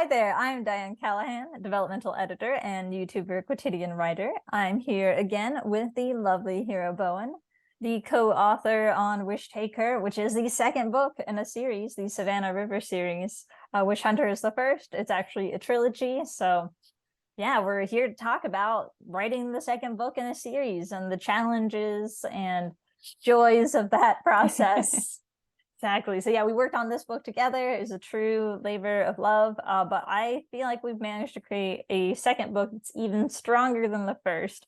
Hi there, I'm Diane Callahan, a developmental editor and YouTuber quotidian writer. I'm here again with the lovely Hero Bowen, the co-author on Wish Taker, which is the second book in a series, the Savannah River Series. Wish Hunter is the first. It's actually a trilogy. So yeah, we're here to talk about writing the second book in a series and the challenges and joys of that process. Exactly. So yeah, we worked on this book together. It was a true labor of love. But I feel like we've managed to create a second book that's even stronger than the first,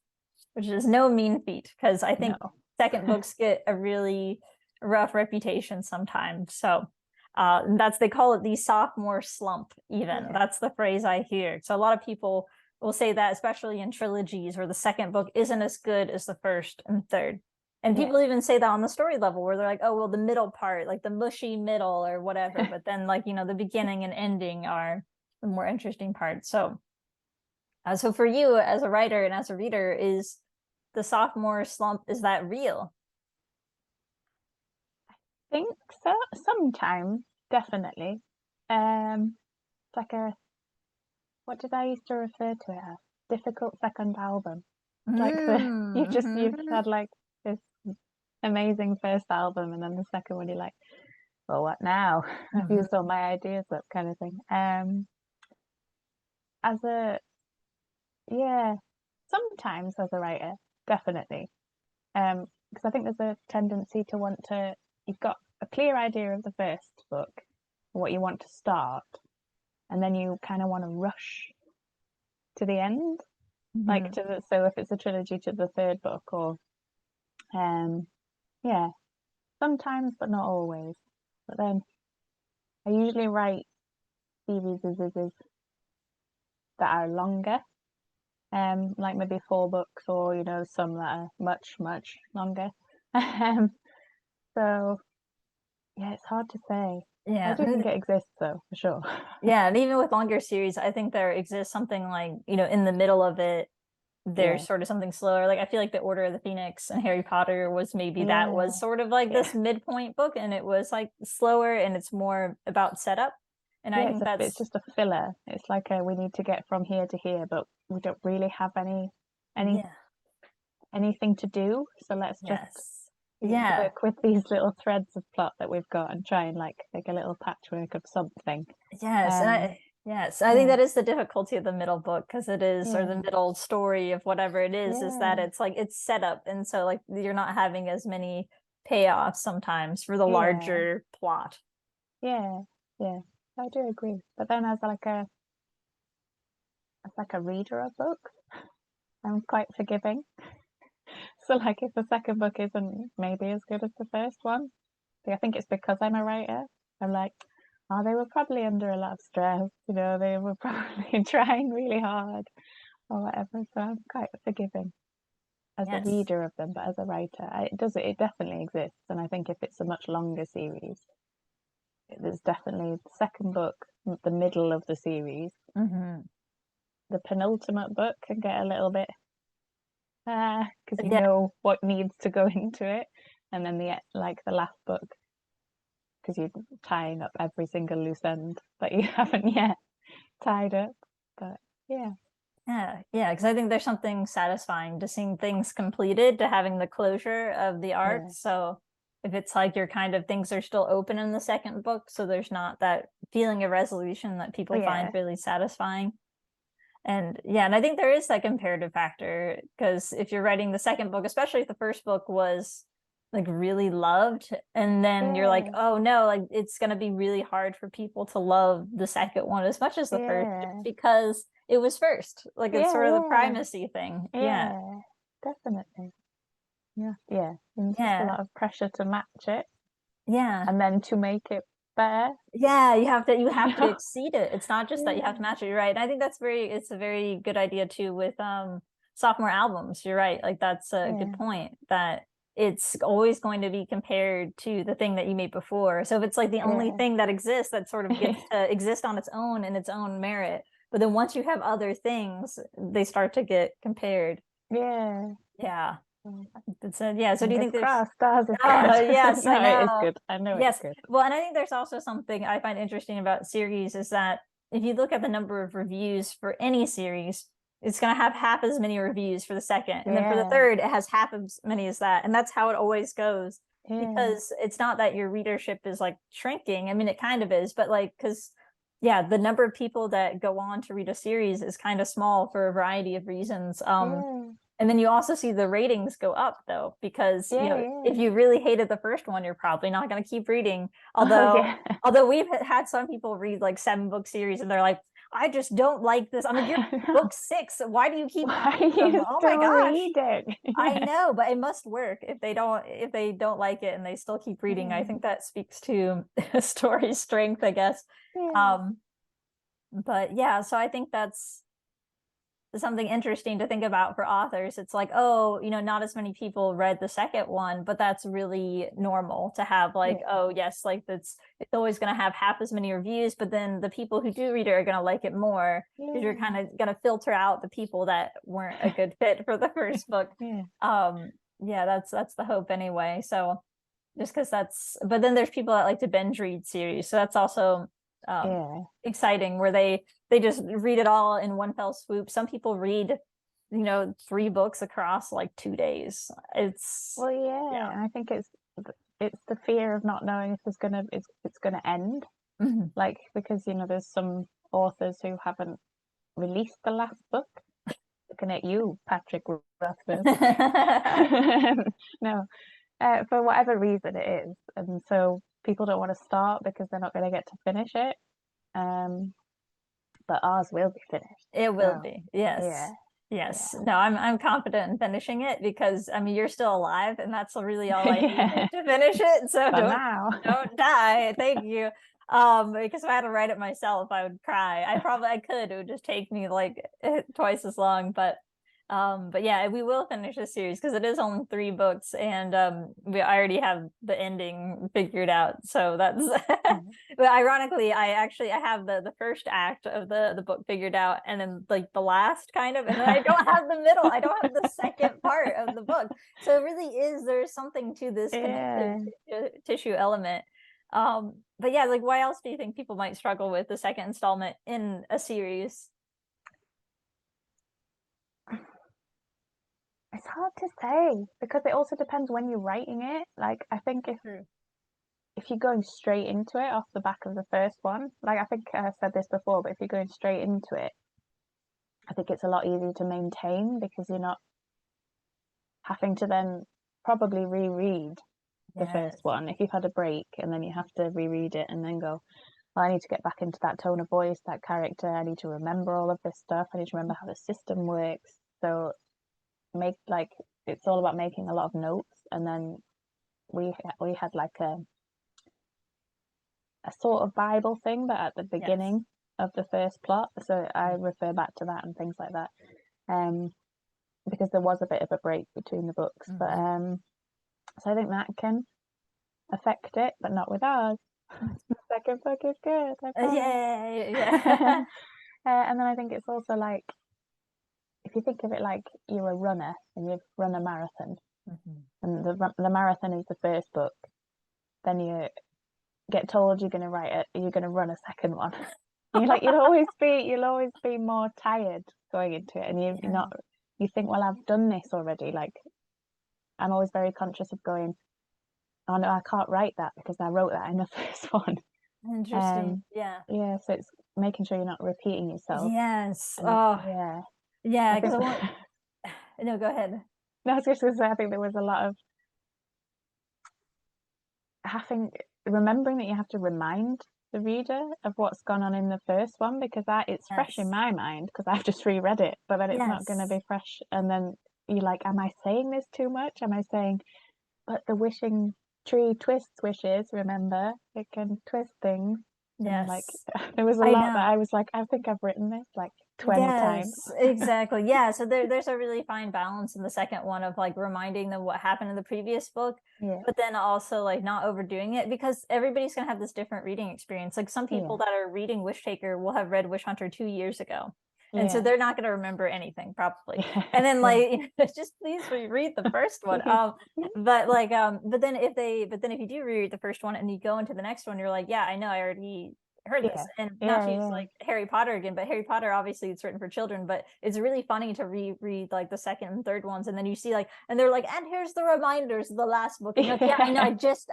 which is no mean feat, because I think second books get a really rough reputation sometimes. So they call it the sophomore slump, even. Yeah. That's the phrase I hear. So a lot of people will say that, especially in trilogies where the second book isn't as good as the first and third. And people even say that on the story level, where they're like, oh, well, the middle part, like the mushy middle or whatever. But then, like, the beginning and ending are the more interesting parts. So, so for you as a writer and as a reader, is the sophomore slump, is that real? Think so. Sometimes, definitely. It's like what did I used to refer to it as? Difficult second album. Like you've had like this amazing first album, and then the second one you're like, well, what now? I've used all my ideas up, kind of thing. As a yeah, sometimes as a writer, definitely. Because I think there's a tendency to want to. You've got a clear idea of the first book, what you want to start, and then you kind of want to rush to the end, like so if it's a trilogy, to the third book, or yeah, sometimes but not always. But then I usually write series that are longer, like maybe 4 books, or some that are much longer. So yeah, it's hard to say. Yeah. I do think it exists, though, for sure. Yeah, and even with longer series, I think there exists something like, in the middle of it, there's sort of something slower. Like I feel like the Order of the Phoenix and Harry Potter was maybe that was sort of like this midpoint book, and it was like slower and it's more about setup. And I think it's just a filler. It's like we need to get from here to here, but we don't really have anything to do. So let's just work with these little threads of plot that we've got and try and like make a little patchwork of something. Yes, I think that is the difficulty of the middle book, because it is, or the middle story of whatever it is that it's like it's set up, and so like you're not having as many payoffs sometimes for the larger plot. Yeah, I do agree. But then as a reader of books, I'm quite forgiving. So like if the second book isn't maybe as good as the first one, I think it's because I'm a writer. I'm like, oh, they were probably under a lot of stress, they were probably trying really hard or whatever. So I'm quite forgiving as a reader of them, but as a writer, it definitely exists. And I think if it's a much longer series, there's definitely the second book, the middle of the series. The penultimate book can get a little bit because you know what needs to go into it, and then the last book, because you're tying up every single loose end that you haven't yet tied up. But because I think there's something satisfying to seeing things completed, to having the closure of the arc. So if it's like you're kind of, things are still open in the second book, so there's not that feeling of resolution that people find really satisfying. And and I think there is that comparative factor, because if you're writing the second book, especially if the first book was like really loved, and then you're like, oh no, like it's going to be really hard for people to love the second one as much as the first, because it was first. Like it's sort of the primacy thing. Definitely. And just a lot of pressure to match it, and then to make it better. You have to exceed it. It's not just that you have to match it. You're right. And I think it's a very good idea too with sophomore albums. You're right. Like that's a good point, that it's always going to be compared to the thing that you made before. So if it's like the only thing that exists, that sort of gets to exist on its own and its own merit. But then once you have other things, they start to get compared. Yeah. So do you think there's stars is good? Yes, no, I know. it is good. I know it's good. Well, and I think there's also something I find interesting about series, is that if you look at the number of reviews for any series, it's going to have half as many reviews for the second, and then for the Yeah. third, it has half as many as that, and that's how it always goes. Yeah. Because it's not that your readership is like shrinking. I mean, it kind of is, but like, because yeah, the number of people that go on to read a series is kind of small for a variety of reasons. Yeah. And then you also see the ratings go up though, because you Yeah, know, yeah. if you really hated the first one, you're probably not going to keep reading. Oh, Although, yeah. although we've had some people read like 7-book series and they're like, I just don't like this. I'm like, you're book 6. Why do you keep Why buying are them? you Oh my still gosh. reading? I Yeah. know, but it must work if they don't like it and they still keep reading. I Yeah. think that speaks to story strength, I guess. Yeah. Um, but yeah, so I think that's something interesting to think about for authors. It's like, oh, you know, not as many people read the second one, but that's really normal to have like, Yeah. oh yes, like it's always going to have half as many reviews, but then the people who do read it are going to like it more because you're kind of going to filter out the people that weren't a good fit for the first book. Yeah. Yeah, that's the hope anyway. So just because but then there's people that like to binge read series, so that's also Yeah. exciting, where they just read it all in one fell swoop. Some people read, you know, 3 books across like 2 days. Well, yeah. Yeah. I think it's the fear of not knowing if it's gonna end. Mhm. Like, because you know there's some authors who haven't released the last book. Looking at you, Patrick Rothfuss. No, for whatever reason it is, and so people don't want to start because they're not going to get to finish it. But ours will be finished. It will So be. Yes. yeah, Yes. yeah, No, I'm confident in finishing it because I mean you're still alive and that's really all I need yeah. to finish it. So For now. don't die. Thank you. Because if I had to write it myself, I would cry. I could. It would just take me like twice as long, but yeah, we will finish the series because it is only 3 books, and I already have the ending figured out. So that's but ironically, I have the first act of the book figured out, and then like the last kind of, and then I don't have the middle. I don't have the second part of the book. So it really is, there's something to this connective tissue element. But yeah, like why else do you think people might struggle with the second installment in a series? It's hard to say because it also depends when you're writing it. Like, I think if you're going straight into it off the back of the first one, like I think I said this before, but if you're going straight into it, I think it's a lot easier to maintain because you're not having to then probably reread the first one if you've had a break, and then you have to reread it and then go, well, I need to get back into that tone of voice, that character. I need to remember all of this stuff. I need to remember how the system works. So it's all about making a lot of notes, and then we had like a sort of Bible thing, but at the beginning of the first plot. So I refer back to that and things like that, because there was a bit of a break between the books. But so I think that can affect it, but not with ours. The second book is good. Yeah. And then I think it's also like, if you think of it like you're a runner and you've run a marathon, and the marathon is the first book, then you get told you're going to run a second one. You'll always be more tired going into it, and you think, well, I've done this already. Like, I'm always very conscious of going, oh no, I can't write that because I wrote that in the first one. Interesting. Yeah, so it's making sure you're not repeating yourself. Yes. And, oh yeah, because I want I no, go ahead. was just going to say, I think there was a lot of remembering that you have to remind the reader of what's gone on in the first one, because it's fresh in my mind because I've just reread it, but then it's not going to be fresh. And then you're like, am I saying this too much? Am I saying, but the wishing tree twists wishes, remember, it can twist things. And like, there was a lot that I was like, I think I've written this like 20 times. Exactly. Yeah. So there's a really fine balance in the second one of like reminding them what happened in the previous book, but then also like not overdoing it, because everybody's gonna have this different reading experience. Like some people that are reading Wish Taker will have read Wish Hunter 2 years ago. And so they're not going to remember anything probably. And then like just please reread the first one. But then if you do reread the first one and you go into the next one, you're like, yeah, I know, I already heard this, and not to use yeah. like Harry Potter again, but Harry Potter obviously it's written for children, but it's really funny to reread like the second and third ones, and then you see like, and they're like, and here's the reminders of the last book, and you're like, yeah, I know, I just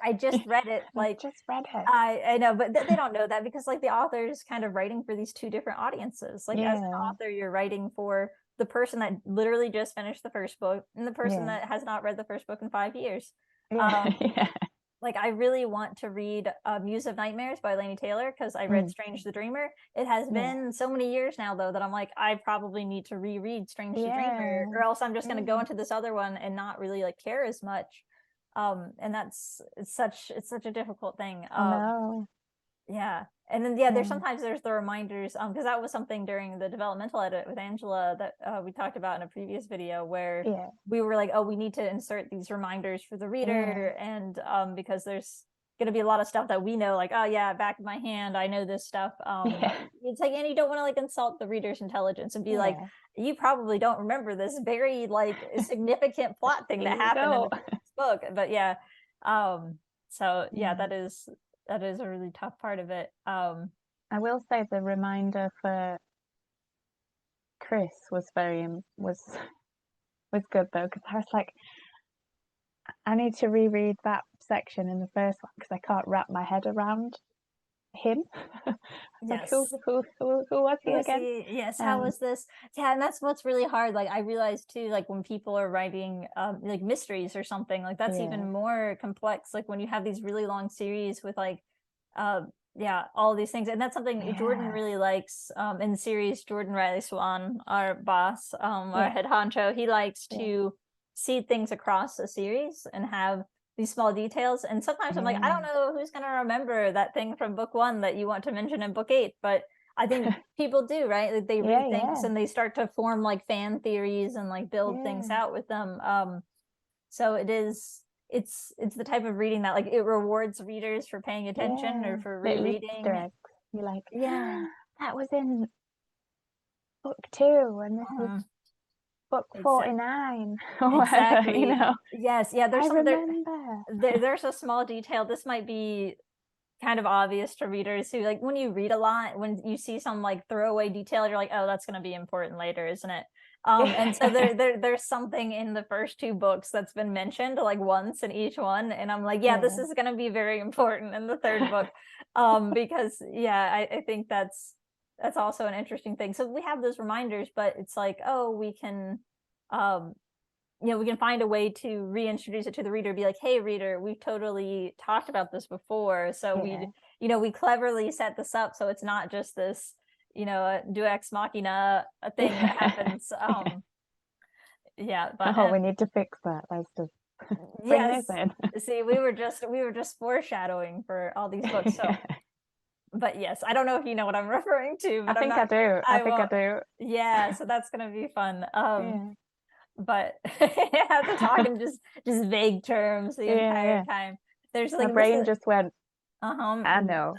read it, like just read it. I know, but they don't know that because like the author is kind of writing for these two different audiences. Like as an author, you're writing for the person that literally just finished the first book and the person that has not read the first book in 5 years. Yeah. Like I really want to read Muse of Nightmares by Laini Taylor because I read Strange the Dreamer. It has been so many years now though that I'm like, I probably need to reread Strange the Dreamer, or else I'm just going to go into this other one and not really like care as much. And it's such a difficult thing. No. Yeah. And then there's sometimes there's the reminders because that was something during the developmental edit with Angela that we talked about in a previous video where we were like, oh, we need to insert these reminders for the reader, and because there's going to be a lot of stuff that we know, like, oh yeah, back of my hand, I know this stuff. It's like, and you don't want to like insult the reader's intelligence and be like, you probably don't remember this very like significant plot thing that happened in the book, but so that is a really tough part of it. I will say the reminder for Chris was good though, because I was like, I need to reread that section in the first one because I can't wrap my head around him. Like, who was he again? Yes, how was this? Yeah, and that's what's really hard. Like I realized too, like when people are writing like mysteries or something, like that's even more complex. Like when you have these really long series with like all these things, and that's something Jordan really likes in the series. Jordan Riley Swan, our boss, our head honcho, he likes to see things across a series and have these small details. And sometimes I'm like, I don't know who's going to remember that thing from book 1 that you want to mention in book 8, but I think people do, right? Like they read things and they start to form like fan theories and like build things out with them. So it's the type of reading that like it rewards readers for paying attention or for rereading. You're like, that was in book 2 and this is book 49 or whatever, you know. Yes, there's a small detail. This might be kind of obvious to readers who like when you read a lot, when you see some like throwaway detail, you're like, oh, that's going to be important later, isn't it? And so there's something in the first 2 books that's been mentioned like once in each one, and I'm like, this is going to be very important in the third book, because I think that's also an interesting thing. So we have those reminders, but it's like, oh, we can we can find a way to reintroduce it to the reader, be like, hey reader, we've totally talked about this before, so we cleverly set this up so it's not just this do ex machina thing that happens. But we need to fix that. Let's just bring this in. See, we were just foreshadowing for all these books. So but yes, I don't know if you know what I'm referring to, but I do. I think I do. Yeah, so that's gonna be fun. But I have to talk in just vague terms the entire time. There's like my brain just went, I know.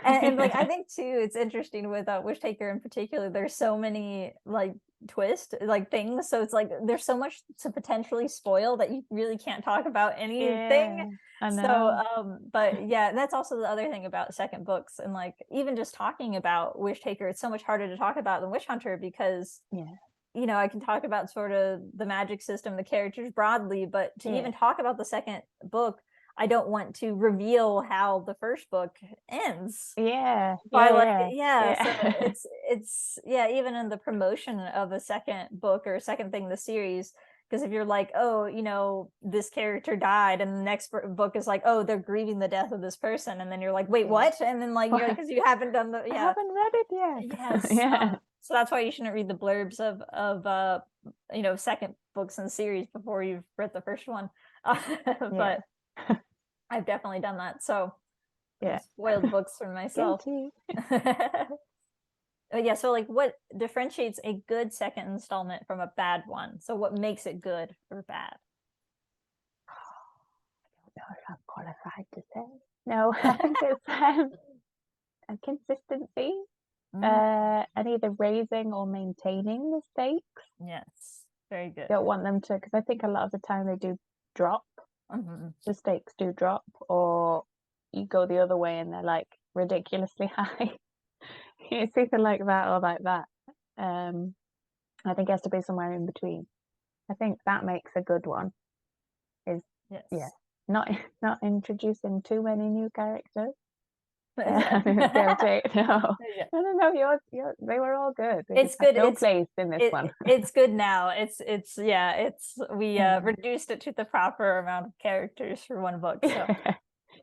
And like I think too, it's interesting with Wish Taker in particular. There's so many like twist like things, so it's like there's so much to potentially spoil that you really can't talk about anything. I know. So but that's also the other thing about second books, and like even just talking about Wish Taker, it's so much harder to talk about than Wish Hunter because I can talk about sort of the magic system, the characters broadly, but to even talk about the second book, I don't want to reveal how the first book ends. So it's even in the promotion of a second book or a second thing in the series, because if you're like, oh, this character died, and the next book is like, oh, they're grieving the death of this person, and then you're like, wait, what? And then like because you haven't done I haven't read it yet. Yes. So that's why you shouldn't read the blurbs of second books in the series before you've read the first one. But I've definitely done that. So spoiled books for myself. But so like what differentiates a good second installment from a bad one? So what makes it good or bad? I don't know if I'm qualified to say. No, I think it's a consistency. And either raising or maintaining the stakes. Yes, very good. Don't want them to, because I think a lot of the time they do drop. The stakes do drop, or you go the other way and they're like ridiculously high. It's either like that or like that. I think it has to be somewhere in between. I think that makes a good one. Is Yes. not introducing too many new characters. Yeah. No, Yeah. no, they were all good. They It's just have good. no place in this one. It's good now. We Yeah. reduced it to the proper amount of characters for one book. So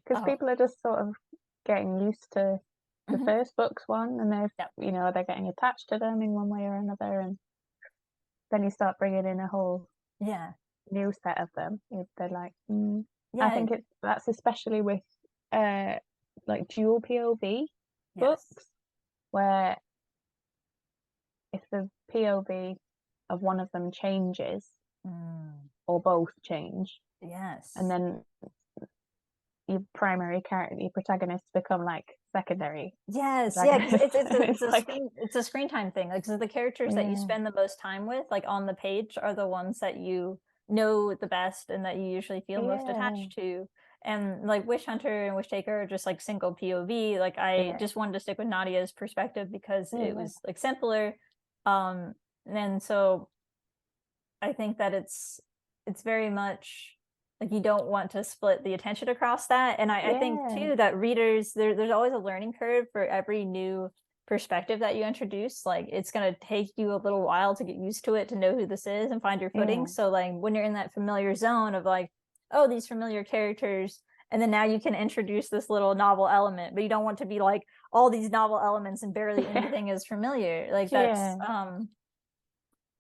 Because people are just sort of getting used to the Mhm. first book's one, and they've Yep. they're getting attached to them in one way or another, and then you start bringing in a whole Yeah. new set of them. They're like, I Yeah. think that's especially with like dual POV books, Yes. where if the POV of one of them changes or both change, Yes. and then your primary character, your protagonists become like secondary. Yes, yeah, because It's like, it's a screen time thing. Like, so the characters that you yeah, spend the most time with, like on the page, are the ones that you know the best and that you usually feel most yeah, attached to. And like Wish Hunter and Wish Taker are just like single POV. Like I yeah, just wanted to stick with Nadia's perspective because it yeah, was like simpler. And so I think that it's very much like you don't want to split the attention across that. And I think yeah, too that readers there's always a learning curve for every new perspective that you introduce. Like it's gonna take you a little while to get used to it, to know who this is and find your footing. yeah, So like when you're in that familiar zone of like, oh, these familiar characters, and then now you can introduce this little novel element, but you don't want to be like all these novel elements and barely anything is familiar. Like that's yeah,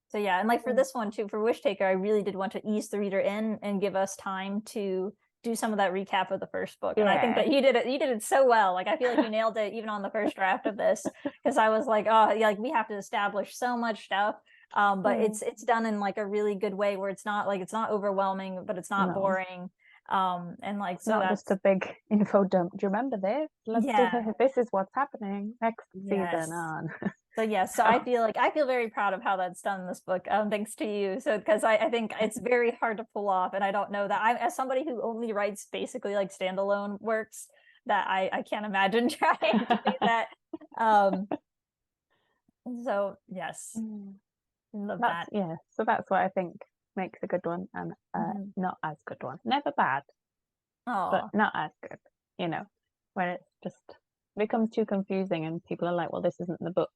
so yeah, and like for this one too, for Wish Taker, I really did want to ease the reader in and give us time to do some of that recap of the first book. And I think yeah, that you did it so well. Like I feel like you nailed it even on the first draft of this, because I was like, oh yeah, like we have to establish so much stuff. But yeah. it's done in like a really good way where it's not overwhelming, but it's not No, boring. And like it's so not just that's a big info dump. Do you remember this? Let's do yeah, this. This is what's happening next season yes. on. So yes, so I feel very proud of how that's done in this book. Thanks to you. So because I think it's very hard to pull off, and I don't know that I, as somebody who only writes basically like standalone works, that I can't imagine trying to do that. Um, so yes, Mm. love That's that. yeah. So that's what I think makes a good one, and not as good one. Never bad, but Oh not as good. Where it's just becomes too confusing, and people are like, "Well, this isn't the book.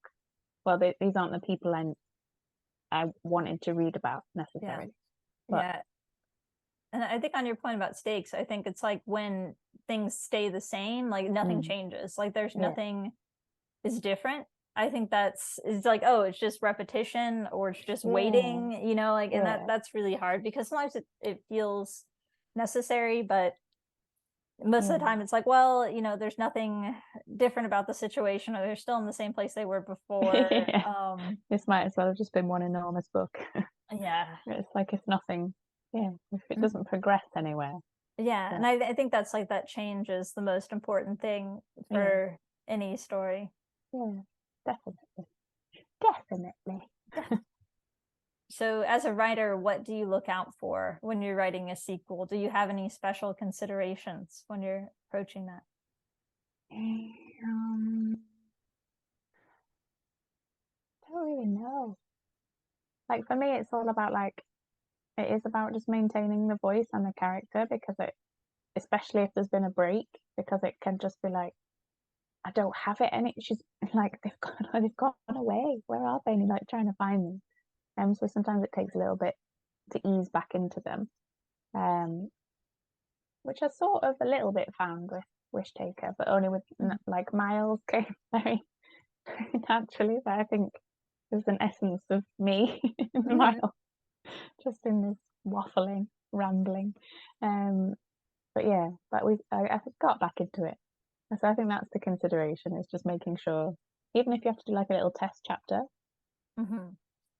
Well, these aren't the people I wanted to read about yeah, necessarily." But yeah. And I think on your point about stakes, I think it's like when things stay the same, like nothing mm, changes. Like there's yeah, nothing is different. I think it's like, oh, it's just repetition or it's just yeah, waiting, like, and yeah, that's really hard because sometimes it feels necessary, but most of the yeah, time it's like, well, there's nothing different about the situation, or they're still in the same place they were before. yeah. This might as well have just been one enormous book. Yeah. It's like if nothing, yeah, if it Mhm. doesn't progress anywhere. Yeah. But And I think that's like that change is the most important thing yeah, for any story. yeah, definitely, definitely. So, as a writer, what do you look out for when you're writing a sequel? Do you have any special considerations when you're approaching that? Um, don't really know. Like for me, it's all about like it is about just maintaining the voice and the character because especially if there's been a break, because it can just be like I don't have it, and she's like they've gone away. Where are they? And you're like trying to find them. So sometimes it takes a little bit to ease back into them. Which I sort of a little bit found with Wish Taker, but only with like Miles came very, very naturally. But I think there's an essence of me in Mhm. Miles, just in this waffling, rambling. But yeah, but I got back into it. And so I think that's the consideration, is just making sure, even if you have to do like a little test chapter Mhm.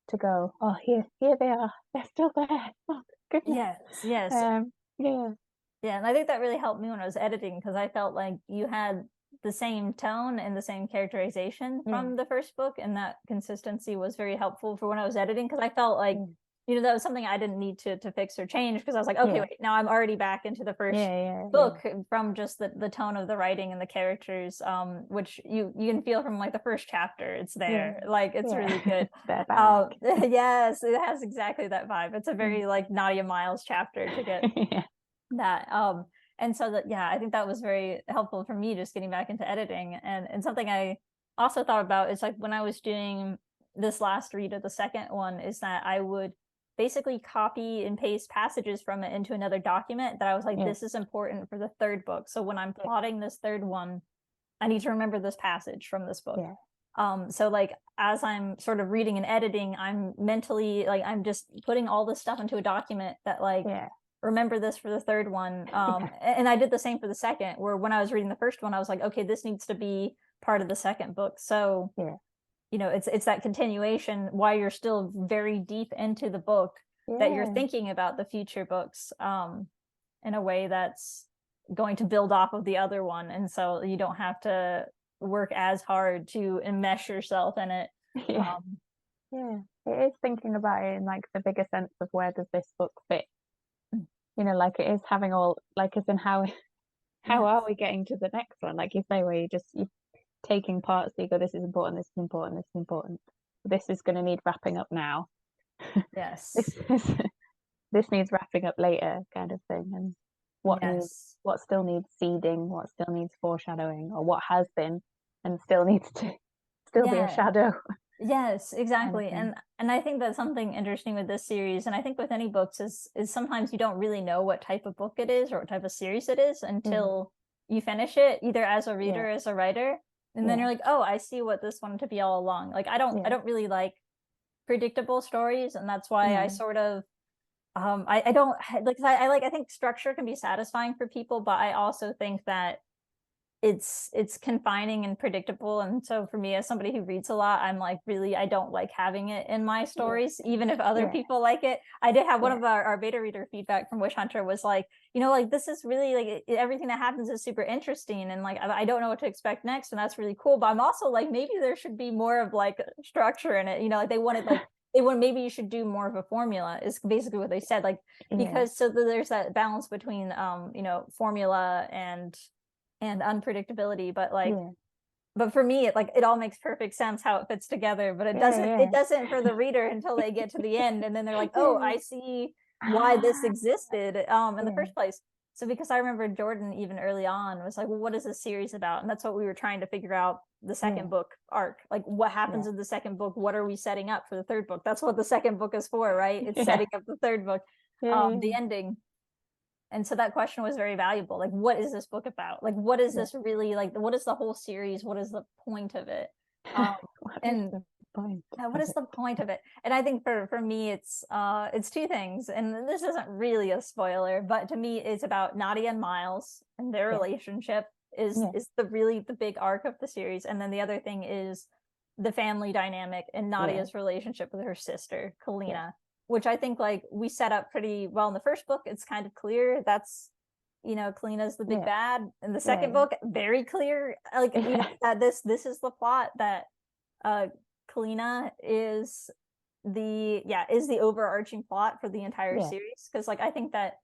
to go, oh here they are, they're still there. Oh goodness. Yes, yes. Yeah, Yeah, and I think that really helped me when I was editing because I felt like you had the same tone and the same characterization yeah, from the first book, and that consistency was very helpful for when I was editing because I felt like yeah, you know, that was something I didn't need to fix or change, because I was like, okay, Yeah. wait, now I'm already back into the first Yeah. book from just the tone of the writing and the characters, which you can feel from like the first chapter. It's there, like it's really good. They're back. Yes, it has exactly that vibe. It's a very like Nadia Miles chapter to get Yeah. that. And so that, yeah, I think that was very helpful for me, just getting back into editing. And something I also thought about is like when I was doing this last read of the second one, is that I would basically copy and paste passages from it into another document that I was like, Yeah. this is important for the third book. So when I'm plotting this third one, I need to remember this passage from this book. So like as I'm sort of reading and editing, I'm mentally like, I'm just putting all this stuff into a document that like, remember this for the third one. And I did the same for the second, where when I was reading the first one, I was like, okay, this needs to be part of the second book. So you know, it's that continuation while you're still very deep into the book, that you're thinking about the future books in a way that's going to build off of the other one, and so you don't have to work as hard to enmesh yourself in it. It is thinking about it in like the bigger sense of where does this book fit, you know, like it is having all, like as in how are we getting to the next one, like you say, where you're taking parts, so you go, this is important, this is important, this is important, this is going to need wrapping up now. Yes. This needs wrapping up later, kind of thing. And what still needs seeding, what still needs foreshadowing, or what has been and still needs to still be a shadow. Yes, exactly. Kind of and I think that's something interesting with this series, and I think with any books, is sometimes you don't really know what type of book it is or what type of series it is until you finish it, either as a reader or as a writer. And then you're like, oh, I see what this wanted to be all along. Like I don't really like predictable stories, and that's why I sort of I don't like, I think structure can be satisfying for people, but I also think that it's confining and predictable. And so for me, as somebody who reads a lot, I'm like, really, I don't like having it in my stories, even if other people like it. I did have one of our beta reader feedback from Witch Hunter was like, you know, like this is really like everything that happens is super interesting, and like I don't know what to expect next, and that's really cool. But I'm also like, maybe there should be more of like structure in it, you know, like they wanted like maybe you should do more of a formula, is basically what they said, like because so there's that balance between you know, formula and unpredictability, but like but for me it all makes perfect sense how it fits together, but it doesn't for the reader until they get to the end, and then they're like, oh, I see why this existed in the first place. So because I remember Jordan even early on was like, well, what is this series about? And that's what we were trying to figure out, the second book arc, like what happens in the second book, what are we setting up for the third book? That's what the second book is for, right? It's setting up the third book, the ending. And so that question was very valuable. Like, what is this book about? Like, what is this really, like, what is the whole series? What is the point of it? What is the point of it? And I think for me, it's two things. And this isn't really a spoiler, but to me, it's about Nadia and Miles and their relationship is the big arc of the series. And then the other thing is the family dynamic and Nadia's relationship with her sister, Kalina, which I think like we set up pretty well in the first book. It's kind of clear that's, you know, Kalina's the big bad. In the second book, very clear, like you know, that this is the plot, that Kalina is the overarching plot for the entire series. Because like I think that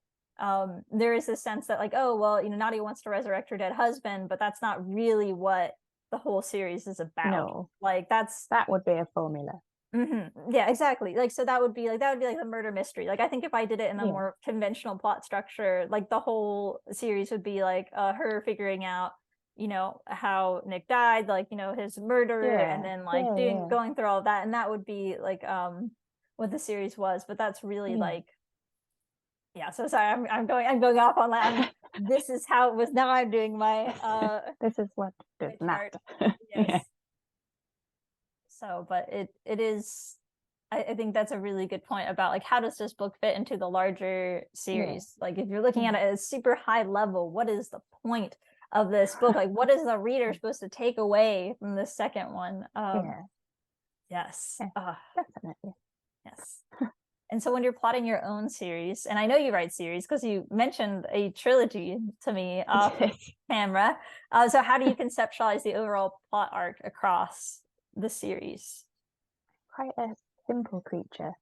there is this sense that like, oh well, you know, Nadia wants to resurrect her dead husband, but that's not really what the whole series is about. No, like that would be a formula. Yeah, exactly. Like so that would be like the murder mystery. Like I think if I did it in a more conventional plot structure, like the whole series would be like her figuring out, you know, how Nick died, like, you know, his murder, and then like going through all of that, and that would be like what the series was. But that's really like so sorry, I'm going off on that. This is how it was. Now I'm doing my this is what does not. Yes. So, but it is, I think that's a really good point about like, how does this book fit into the larger series? Like if you're looking at it at a super high level, what is the point of this book? Like what is the reader supposed to take away from the second one? Yes. Definitely. Yes. And so when you're plotting your own series, and I know you write series because you mentioned a trilogy to me off camera. So how do you conceptualize the overall plot arc across the series? Quite a simple creature.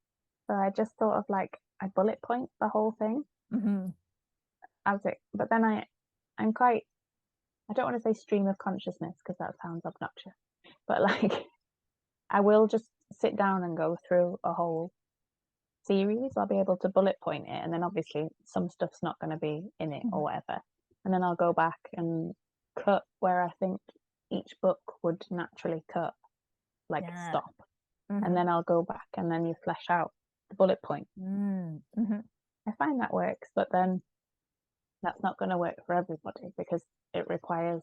So I just sort of like, I bullet point the whole thing Mm-hmm. as it, but then I'm quite, I don't want to say stream of consciousness because that sounds obnoxious, but like I will just sit down and go through a whole series. I'll be able to bullet point it, and then obviously some stuff's not going to be in it or whatever. And then I'll go back and cut where I think each book would naturally cut, like Yeah. stop. Mm-hmm. And then I'll go back and then you flesh out the bullet point. Mm-hmm. I find that works, but then that's not going to work for everybody because it requires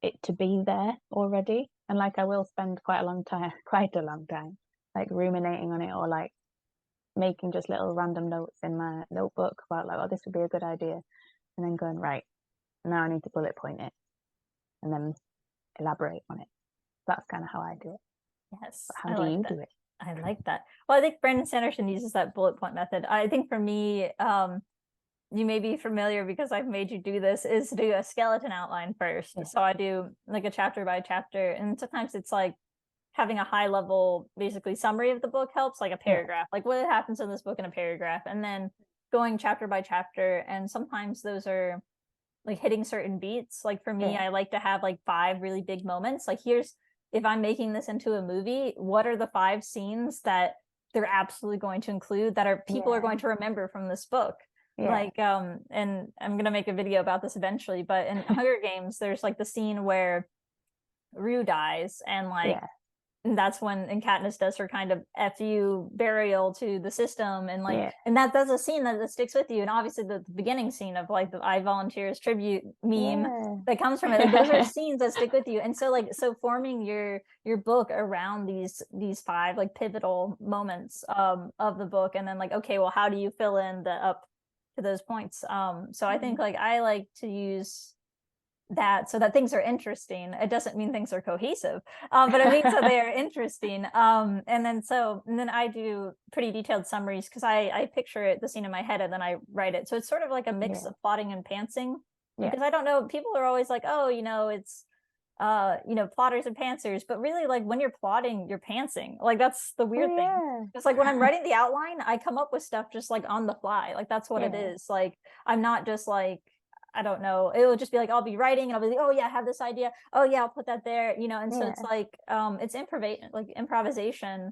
it to be there already. And like I will spend quite a long time, like ruminating on it, or like making just little random notes in my notebook about like, oh, this would be a good idea, and then going, right, now I need to bullet point it and then elaborate on it. That's kind of how I do it. Yes, But how I do like you that. do it? I like that. Well, I think Brandon Sanderson uses that bullet point method. I think for me, you may be familiar because I've made you do this, is to do a skeleton outline first. Yeah. So I do like a chapter by chapter, and sometimes it's like having a high level, basically summary of the book helps, like a paragraph, like what happens in this book in a paragraph, and then going chapter by chapter. And sometimes those are like hitting certain beats. Like for me, I like to have like 5 really big moments. Like here's, if I'm making this into a movie, what are the 5 scenes that they're absolutely going to include that are people are going to remember from this book? Like and I'm gonna make a video about this eventually, but in Hunger Games there's like the scene where Rue dies, and like and that's when and Katniss does her kind of fu burial to the system, and like and that's a scene that sticks with you. And obviously the beginning scene of like the I Volunteers tribute meme that comes from it, like those are scenes that stick with you. And so like, so forming your book around these 5 like pivotal moments of the book, and then like, okay, well, how do you fill in the up to those points? So I think like I like to use that so that things are interesting. It doesn't mean things are cohesive, but it means that they are interesting. And then I do pretty detailed summaries because I picture it, the scene in my head, and then I write it. So it's sort of like a mix of plotting and pantsing, because I don't know, people are always like, oh, it's plotters and pantsers, but really like when you're plotting, you're pantsing. Like that's the weird thing. It's like when I'm writing the outline, I come up with stuff just like on the fly. Like that's what it is. Like I'm not just like, I don't know, it'll just be like I'll be writing and I'll be like, oh yeah, I have this idea, oh yeah, I'll put that there, and so it's like it's improvisation,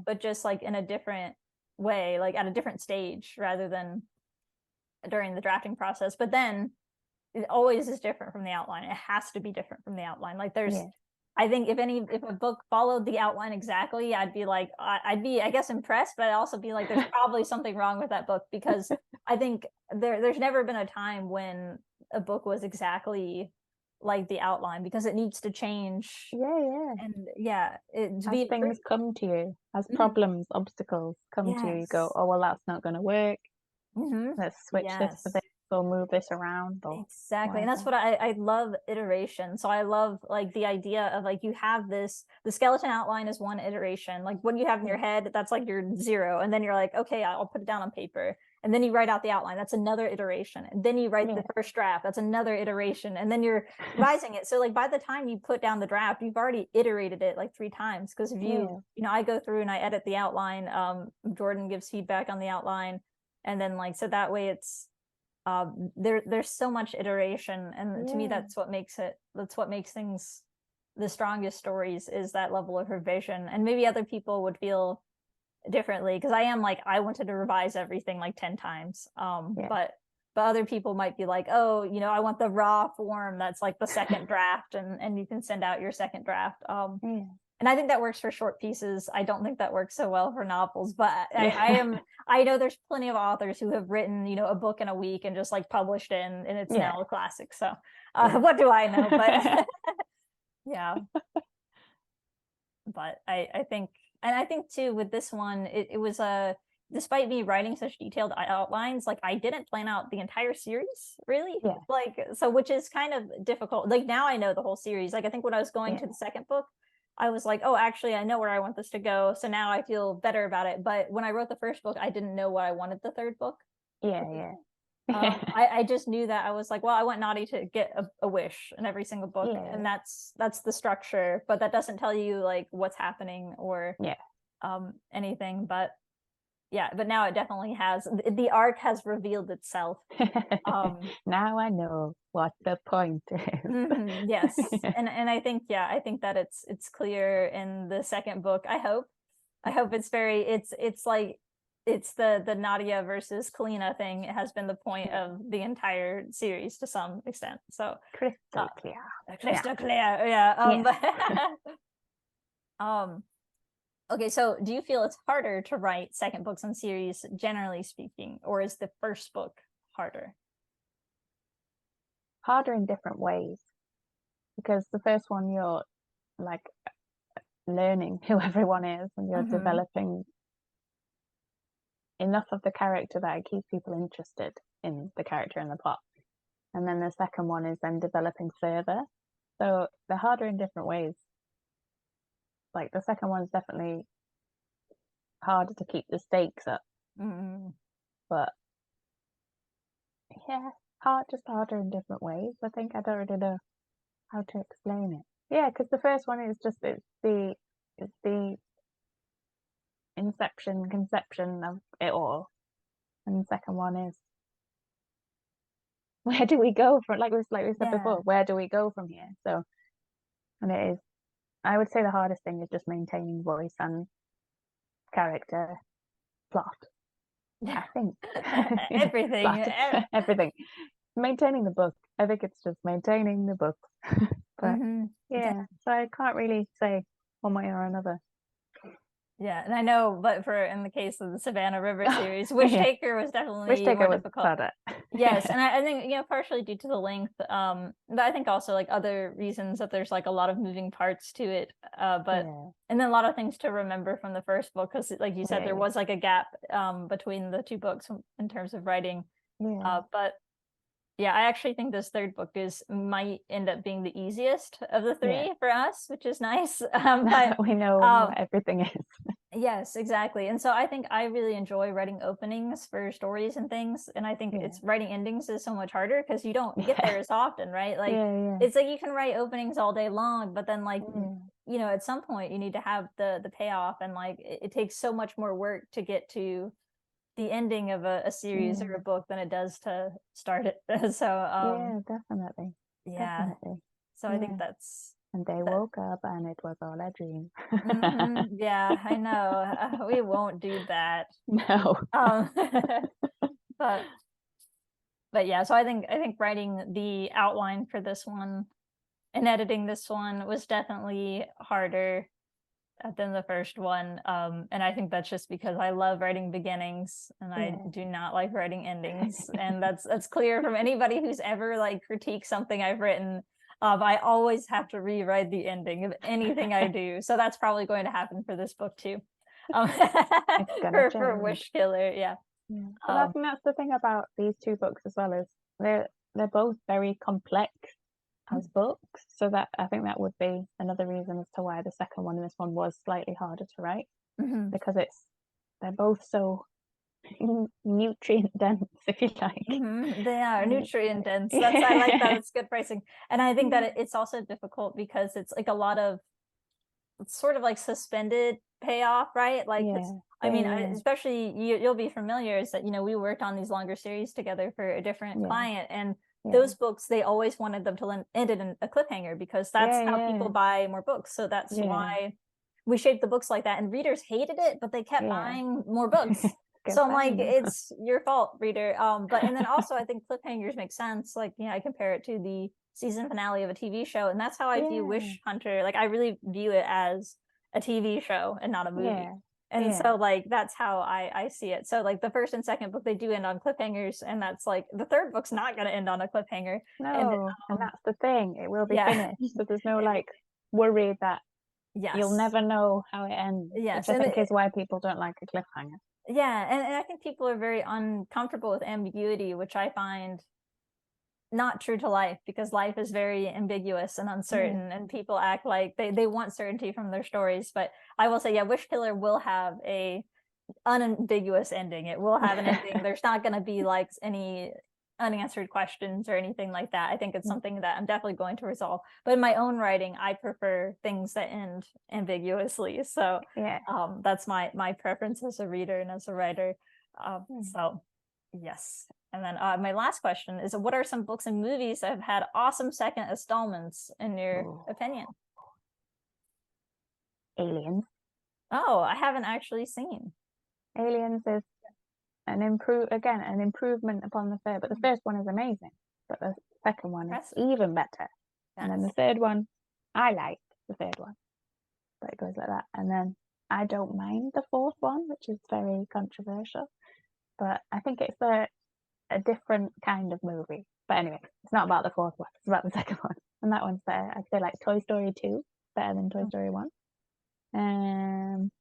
but just like in a different way, like at a different stage rather than during the drafting process. But then it always is different from the outline. It has to be different from the outline. Like there's I think if a book followed the outline exactly, I'd be like, I'd be, I guess, impressed, but I'd also be like, there's probably something wrong with that book, because I think there's never been a time when a book was exactly like the outline, because it needs to change. And as things come to you, as problems, obstacles come to you, you go, oh well, that's not going to work. Let's switch this for this, or move this around, or exactly. And that's what I love, iteration. So I love like the idea of like, you have the skeleton outline is one iteration, like what you have in your head, that's like your 0, and then you're like, okay, I'll put it down on paper, and then you write out the outline, that's another iteration, and then you write the first draft, that's another iteration, and then you're revising it. So like by the time you put down the draft, you've already iterated it like 3 times, because if I go through and I edit the outline, Jordan gives feedback on the outline, and then like, so that way it's there's so much iteration, and to me that's what makes things the strongest stories, is that level of revision. And maybe other people would feel differently, because I am like, I wanted to revise everything like 10 times, but other people might be like, oh, I want the raw form that's like the second draft, and you can send out your second draft. And I think that works for short pieces. I don't think that works so well for novels, but I know there's plenty of authors who have written, a book in a week and just like published it, and it's now a classic. So what do I know? But but I think, and I think too, with this one, it was despite me writing such detailed outlines, like I didn't plan out the entire series really. Like, so, which is kind of difficult. Like now I know the whole series. Like I think when I was going to the second book, I was like, oh, actually, I know where I want this to go. So now I feel better about it. But when I wrote the first book, I didn't know what I wanted the third book. I just knew that I was like, well, I want Naughty to get a wish in every single book, and that's the structure. But that doesn't tell you like what's happening or anything. But yeah, but now it definitely has, the arc has revealed itself. Now I know what the point is. Yes, and I think, yeah, I think that it's clear in the second book. I hope it's very, it's like, it's the Nadia versus Kalina thing. It has been the point of the entire series to some extent. So Crystal clear. crystal clear, yeah. Okay, so do you feel it's harder to write second books in series, generally speaking, or is the first book harder? Harder in different ways, because the first one you're like learning who everyone is, and you're developing enough of the character that it keeps people interested in the character and the plot. And then the second one is then developing further. So they're harder in different ways. Like the second one's definitely harder to keep the stakes up. But yeah, just harder in different ways. I think I don't really know how to explain it. Yeah, because the first one is just it's the conception of it all, and the second one is where do we go from, like we said before, where do we go from here? So, and it is, I would say the hardest thing is just maintaining voice and character, plot. I think everything, everything. Maintaining the book. I think it's just maintaining the book. But yeah, so I can't really say one way or another. Yeah, and I know, but for in the case of the Savannah River series, Wishtaker was definitely more difficult. Harder. Yes, and I think, you know, partially due to the length, but I think also like other reasons that there's like a lot of moving parts to it, but and then a lot of things to remember from the first book, because like you said, there was like a gap between the two books in terms of writing. But yeah, I actually think this third book might end up being the easiest of the three for us, which is nice. But we know what everything is. Yes, exactly. And so I think I really enjoy writing openings for stories and things. And I think it's writing endings is so much harder because you don't get there as often, right? Like it's like you can write openings all day long, but then like you know, at some point you need to have the payoff, and like it takes so much more work to get to the ending of a series or a book than it does to start it. So yeah, definitely. Definitely. So I think that's, and they woke up and it was all a dream. Yeah, I know. We won't do that. No. But yeah, so I think writing the outline for this one and editing this one was definitely harder than the first one. And I think that's just because I love writing beginnings and I do not like writing endings. And that's clear from anybody who's ever like critiqued something I've written. I always have to rewrite the ending of anything I do. So that's probably going to happen for this book too. For Wish Killer, yeah. Well, I think that's the thing about these two books as well, is they're both very complex as books. So that I think that would be another reason as to why the second one and this one was slightly harder to write, because they're both so nutrient dense, if you like. They are nutrient dense. I like that. It's good phrasing. And I think that it's also difficult because it's like a lot of sort of like suspended payoff, right? Like I mean, especially you'll be familiar is that, you know, we worked on these longer series together for a different client, and those books, they always wanted them to end it in a cliffhanger because that's how people buy more books. So that's why we shaped the books like that, and readers hated it, but they kept buying more books. So I'm like, it's your fault, reader. But and then also I think cliffhangers make sense. Like, you know, I compare it to the season finale of a TV show, and that's how I view Wish Hunter. Like, I really view it as a TV show and not a movie. And so like that's how I see it. So like the first and second book, they do end on cliffhangers, and that's like the third book's not going to end on a cliffhanger. No, and that's the thing. It will be finished. So there's no like worry that you'll never know how it ends. Which I think is why people don't like a cliffhanger. Yeah, and I think people are very uncomfortable with ambiguity, which I find not true to life, because life is very ambiguous and uncertain, and people act like they want certainty from their stories. But I will say, Wish Killer will have a unambiguous ending. It will have an ending. There's not going to be like any unanswered questions or anything like that. I think it's Mm. something that I'm definitely going to resolve. But in my own writing, I prefer things that end ambiguously. So Yeah. that's my preference as a reader and as a writer. So yes. And then my last question is, what are some books and movies that have had awesome second installments in your opinion? Aliens. Oh, I haven't actually seen. Aliens is an improvement upon the third, but the first one is amazing, but the second one is Impressive. even better. And then the Yes. third one, I liked the third one, but it goes like that. And then I don't mind the fourth one, which is very controversial, but I think it's a different kind of movie. But anyway, it's not about the fourth one, it's about the second one, and that one's better. I'd say like Toy Story 2 better than Toy Story 1. And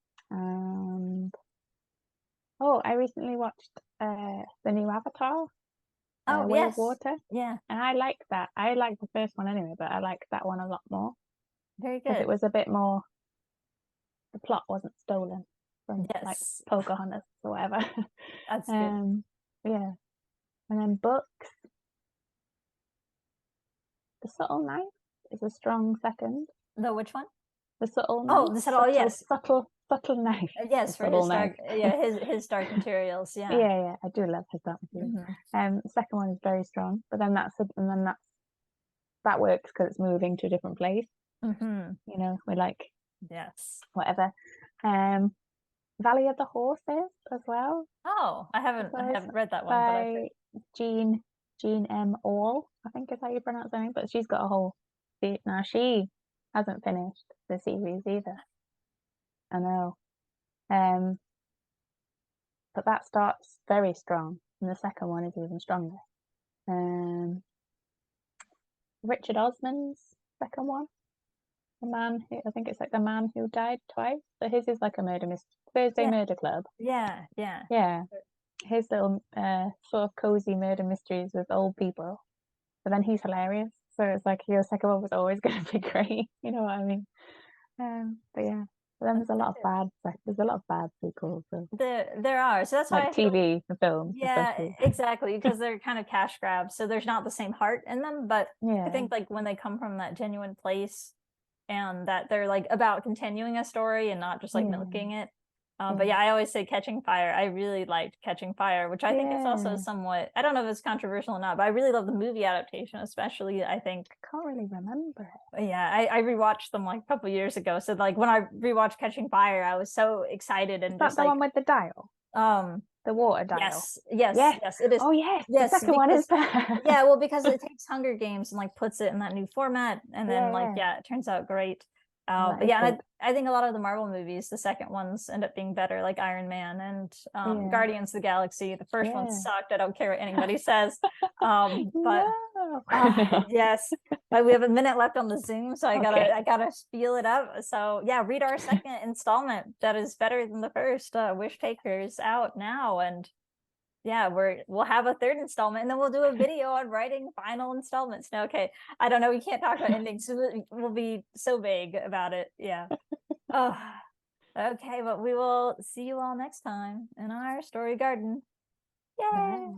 I recently watched the new Avatar, Oh, Way of yes. Water, Yeah. and I liked that. I liked the first one anyway, but I liked that one a lot more Very because it good. was a bit more. The plot wasn't stolen from like Yes. Pocahontas or whatever. That's good. Yeah, and then books. The Subtle Knife is a strong second. The which one? The Subtle Oh, Knife. the subtle. Yes. Subtle knife. Yes, The for his subtle dark. knife. Yeah, his dark materials. Yeah. Yeah, I do love his dark materials. Mhm. The second one is very strong, but then that works because it's moving to a different place. Mhm. You know, we're like Yes. whatever. Valley of the Horses as well. Oh, I haven't read that one, but I've heard. By Jean M. All, I think is how you pronounce her name, but she's got a whole now she hasn't finished the series either. I know. But that starts very strong, and the second one is even stronger. Richard Osman's second one, I think it's like The Man Who Died Twice. So his is like a murder mystery, Thursday Yeah. Murder Club. Yeah. Yeah, his little sort of cozy murder mysteries with old people. But then he's hilarious, so it's like your second one was always going to be great. You know what I mean? But yeah. But then there's a lot of bad sequels. So. There are. So that's why Like I feel. TV and film, Yeah, especially. exactly, because they're kind of cash grabs. So there's not the same heart in them, but I Yeah. think like when they come from that genuine place and that they're like about continuing a story and not just like milking it. But yeah, I always say Catching Fire. I really liked Catching Fire, which I think is also somewhat, I don't know if it's controversial or not, but I really love the movie adaptation, especially I think. Can't really remember it. Yeah, I rewatched them like a couple years ago. So like when I rewatched Catching Fire, I was so excited and Is that just the like one with the dial? The water dial? yes, it is. Oh yes, the Yes, second one is because there. yeah, well, because it takes Hunger Games and like puts it in that new format, and then like Yeah. it turns out great. That But is yeah, good. I think a lot of the Marvel movies, the second ones end up being better, like Iron Man and Yeah. Guardians of the Galaxy. The first one Yeah. sucked. I don't care what anybody says. But No. yes, but we have a minute left on the Zoom, so Okay. I gotta spiel it up. So yeah, read our second installment that is better than the first. Wish Takers out now, and yeah, we'll have a third installment, and then we'll do a video on writing final installments. No, okay, I don't know. We can't talk about endings. So we'll be so vague about it. Yeah. Oh, okay. But we will see you all next time in our story garden. Yay! Bye.